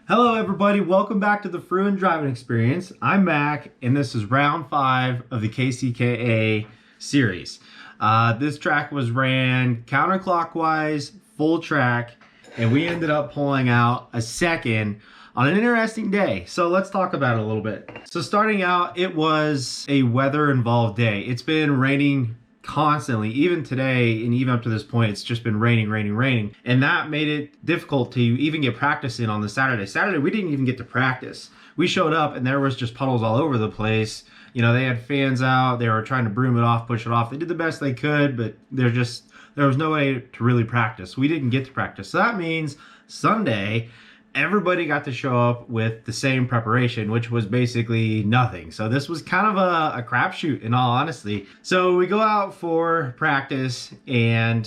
Hello everybody, welcome back to the Fruin Driving Experience. I'm Mac and this is round 5 of the KCKA series. This track was ran counterclockwise, full track, and we ended up pulling out a second on an interesting day. So let's talk about it a little bit. So starting out, it was a weather involved day. It's been raining constantly, even today, and even up to this point, it's just been raining, and that made it difficult to even get practice in on the Saturday. We didn't even get to practice. We showed up and there was just puddles all over the place. You know, they had fans out, they were trying to broom it off, push it off. They did the best they could, but there was no way to really practice. We didn't get to practice. So that means Sunday, everybody got to show up with the same preparation, which was basically nothing. So this was kind of a crapshoot in all honesty. So we go out for practice, and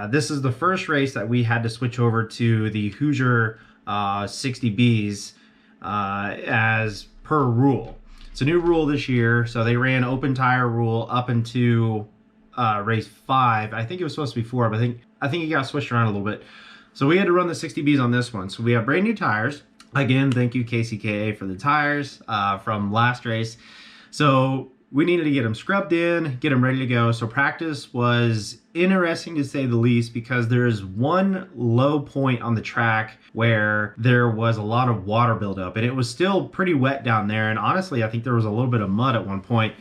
this is the first race that we had to switch over to the Hoosier 60Bs as per rule. It's a new rule this year. So they ran open tire rule up into race 5. I think it was supposed to be 4, but I think it got switched around a little bit. So we had to run the 60Bs on this one. So we have brand new tires. Again, thank you KCKA for the tires from last race. So we needed to get them scrubbed in, get them ready to go. So practice was interesting to say the least, because there is one low point on the track where there was a lot of water buildup, and it was still pretty wet down there. And honestly, I think there was a little bit of mud at one point.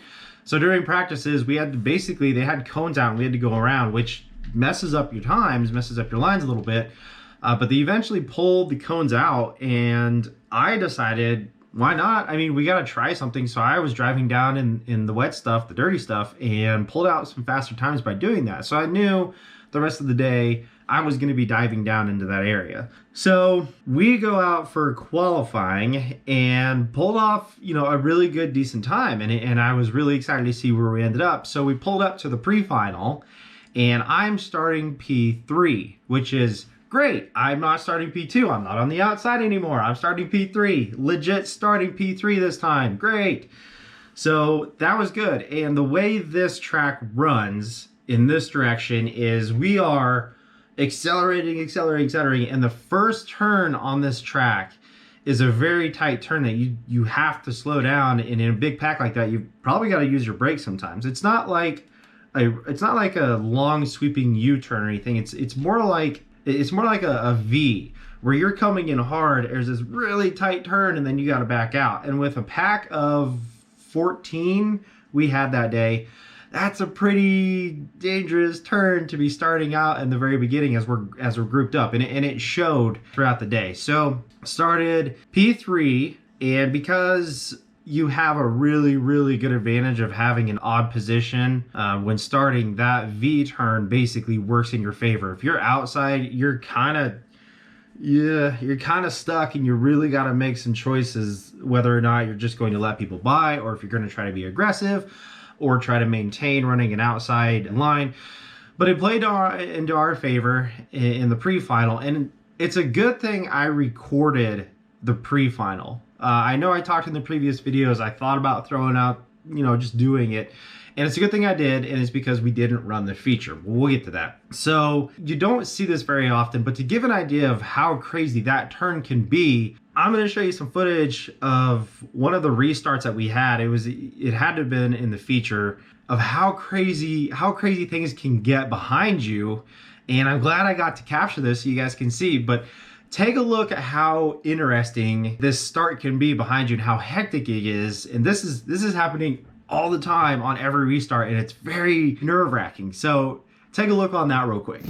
So during practices, we had to basically, they had cones out and we had to go around, which messes up your times, messes up your lines a little bit. But they eventually pulled the cones out, and I decided, why not? I mean, we got to try something. So I was driving down in the wet stuff, the dirty stuff, and pulled out some faster times by doing that. So I knew the rest of the day I was going to be diving down into that area. So we go out for qualifying and pulled off, you know, a really good, decent time. And I was really excited to see where we ended up. So we pulled up to the pre-final, and I'm starting P3, which is great. I'm not starting P2. I'm not on the outside anymore. I'm starting P3. Legit starting P3 this time. Great. So that was good. And the way this track runs in this direction is we are accelerating. And the first turn on this track is a very tight turn that you have to slow down. And in a big pack like that, you probably got to use your brakes sometimes. It's not like a long sweeping U-turn or anything. It's more like a V, where you're coming in hard. There's this really tight turn, and then you got to back out. And with a pack of 14 we had that day, that's a pretty dangerous turn to be starting out in the very beginning as we're grouped up, and it showed throughout the day. So started P3, and because you have a really good advantage of having an odd position when starting, that V turn basically works in your favor. If you're outside, you're kind of stuck, and you really got to make some choices whether or not you're just going to let people by, or if you're going to try to be aggressive or try to maintain running an outside line. But it played into our favor in the pre-final, and it's a good thing I recorded the pre-final. I know I talked in the previous videos, I thought about throwing out, you know, just doing it. And it's a good thing I did, and it's because we didn't run the feature. We'll get to that. So you don't see this very often, but to give an idea of how crazy that turn can be, I'm going to show you some footage of one of the restarts that we had. It had to have been in the feature, of how crazy things can get behind you. And I'm glad I got to capture this so you guys can see. But take a look at how interesting this start can be behind you and how hectic it is. And this is happening all the time on every restart, and it's very nerve-wracking. So take a look on that real quick.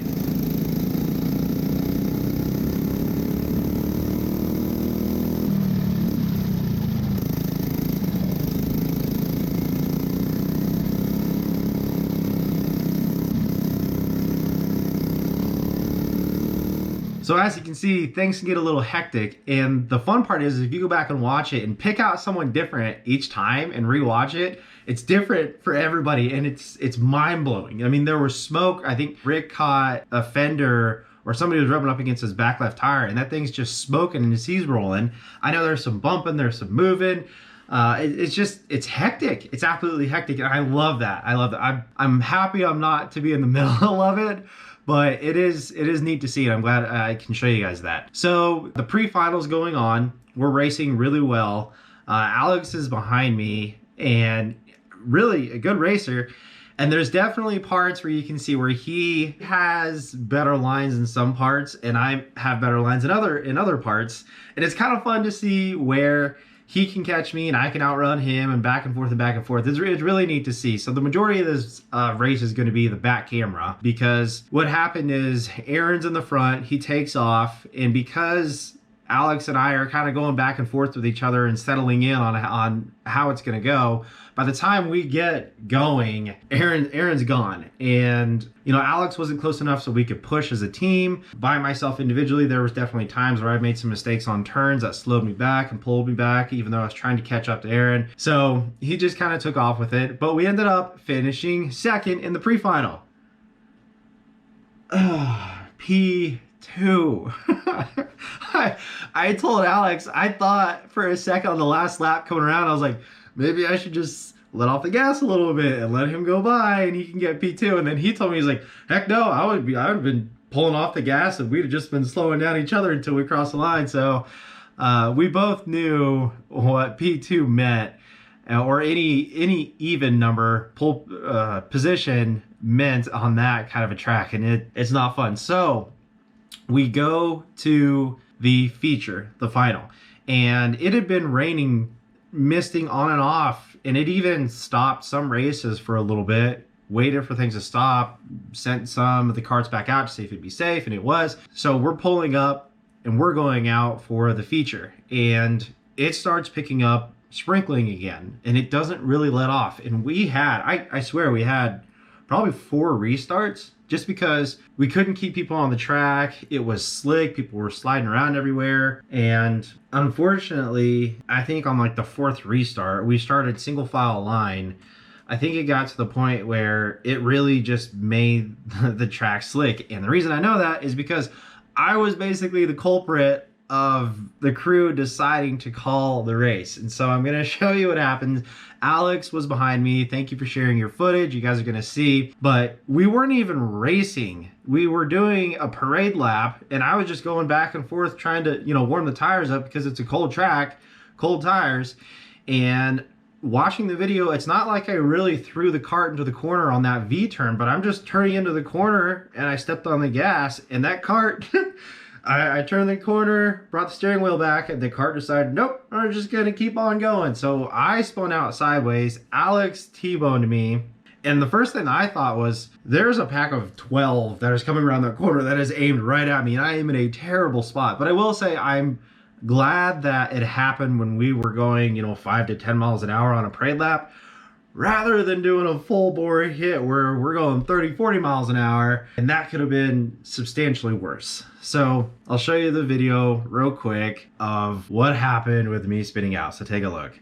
So as you can see, things can get a little hectic, and the fun part is if you go back and watch it and pick out someone different each time and rewatch it, it's different for everybody, and it's mind-blowing. I mean, there was smoke. I think Rick caught a fender, or somebody was rubbing up against his back left tire, and that thing's just smoking and he's rolling. I know there's some bumping, there's some moving. It's hectic. It's absolutely hectic, and I love that. I'm happy I'm not to be in the middle of it, But it is neat to see, and I'm glad I can show you guys that. So the pre-finals going on, we're racing really well. Alex is behind me, and really a good racer. And there's definitely parts where you can see where he has better lines in some parts, and I have better lines in other parts. And it's kind of fun to see where he can catch me and I can outrun him, and back and forth and back and forth. It's really neat to see. So the majority of this race is going to be the back camera, because what happened is Aaron's in the front, he takes off, and because Alex and I are kind of going back and forth with each other and settling in on how it's going to go, by the time we get going, Aaron's gone. And, you know, Alex wasn't close enough so we could push as a team. By myself individually, there was definitely times where I made some mistakes on turns that slowed me back and pulled me back, even though I was trying to catch up to Aaron. So he just kind of took off with it. But we ended up finishing second in the pre-final. P2. I told Alex, I thought for a second on the last lap coming around, I was like, maybe I should just let off the gas a little bit and let him go by and he can get P2. And then he told me, he's like, heck no, I would have been pulling off the gas and we'd have just been slowing down each other until we crossed the line. So we both knew what P2 meant, or any even number pole position meant on that kind of a track, and it's not fun. So we go to the feature, the final, and it had been raining, misting on and off, and it even stopped some races for a little bit, waited for things to stop, sent some of the carts back out to see if it'd be safe, and it was. So we're pulling up and we're going out for the feature, and it starts picking up sprinkling again, and it doesn't really let off. And we had, I swear we had probably 4 restarts, just because we couldn't keep people on the track. It was slick, people were sliding around everywhere. And unfortunately, I think on like the 4th restart, we started single file line. I think it got to the point where it really just made the track slick. And the reason I know that is because I was basically the culprit of the crew deciding to call the race. And so I'm gonna show you what happened. Alex was behind me. Thank you for sharing your footage. You guys are gonna see, but we weren't even racing. We were doing a parade lap, and I was just going back and forth trying to, you know, warm the tires up because it's a cold track, cold tires. And watching the video, it's not like I really threw the cart into the corner on that V-turn, but I'm just turning into the corner and I stepped on the gas, and that cart I turned the corner, brought the steering wheel back, and the cart decided, nope, I'm just going to keep on going. So I spun out sideways. Alex T-boned me. And the first thing I thought was, there's a pack of 12 that is coming around that corner that is aimed right at me, and I am in a terrible spot. But I will say I'm glad that it happened when we were going, you know, 5 to 10 miles an hour on a parade lap, rather than doing a full bore hit where we're going 30, 40 miles an hour, and that could have been substantially worse. So I'll show you the video real quick of what happened with me spinning out. So take a look.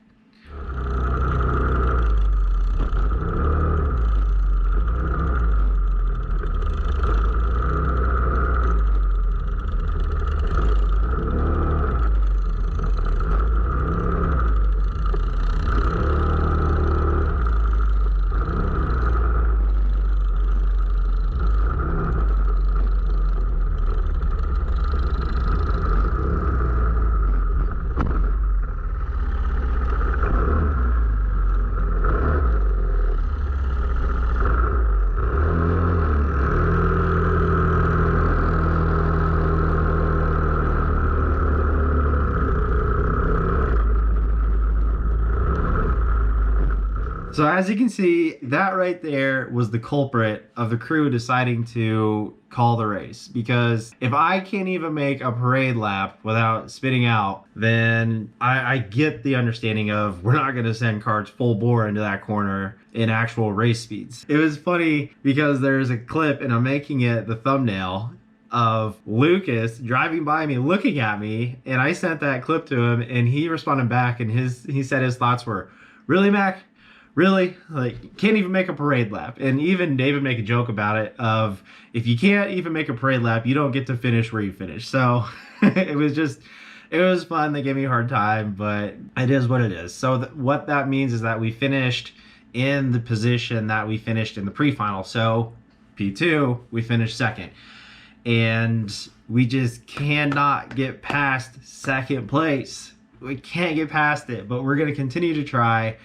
So as you can see, that right there was the culprit of the crew deciding to call the race. Because if I can't even make a parade lap without spitting out, then I get the understanding of we're not going to send carts full bore into that corner in actual race speeds. It was funny because there's a clip, and I'm making it the thumbnail, of Lucas driving by me looking at me, and I sent that clip to him, and he responded back, and he said his thoughts were, really, Mac? Really? Like, can't even make a parade lap. And even David made a joke about it of, if you can't even make a parade lap, you don't get to finish where you finish. So it was fun. They gave me a hard time, but it is what it is. So what that means is that we finished in the position that we finished in the pre-final. So P2, we finished second. And we just cannot get past second place. We can't get past it, but we're going to continue to try.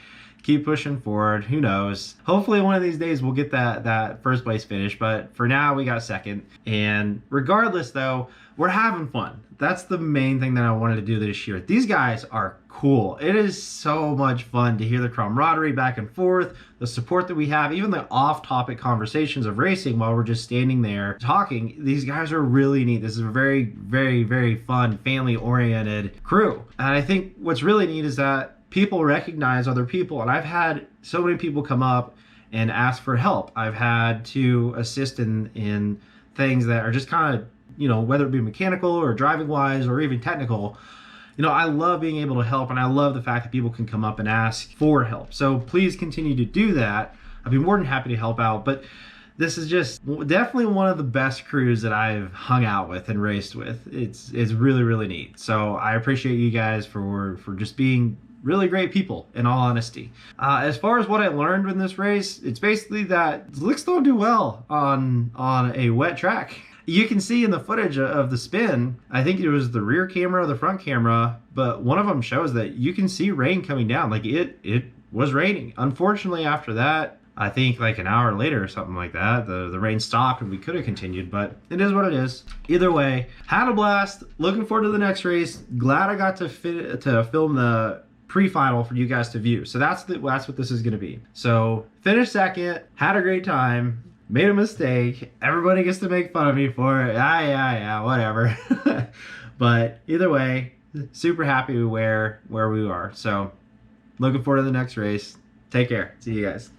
Keep pushing forward. Who knows? Hopefully one of these days we'll get that first place finish, but for now we got second. And regardless though, we're having fun. That's the main thing that I wanted to do this year. These guys are cool. It is so much fun to hear the camaraderie back and forth, the support that we have, even the off-topic conversations of racing while we're just standing there talking. These guys are really neat. This is a very, very, very fun, family-oriented crew. And I think what's really neat is that people recognize other people, and I've had so many people come up and ask for help. I've had to assist in things that are just kind of, you know, whether it be mechanical or driving wise or even technical. You know, I love being able to help, and I love the fact that people can come up and ask for help. So please continue to do that. I'd be more than happy to help out, but this is just definitely one of the best crews that I've hung out with and raced with. It's really, really neat. So I appreciate you guys for just being really great people, in all honesty. As far as what I learned in this race, it's basically that slicks don't do well on a wet track. You can see in the footage of the spin, I think it was the rear camera or the front camera, but one of them shows that you can see rain coming down. Like it was raining. Unfortunately, after that, I think like an hour later or something like that, the rain stopped and we could have continued, but it is what it is. Either way, had a blast. Looking forward to the next race. Glad I got to film the pre-final for you guys to view. So that's what this is going to be. So finished second, had a great time, made a mistake. Everybody gets to make fun of me for it. Yeah, whatever. But either way, super happy where we are. So looking forward to the next race. Take care. See you guys.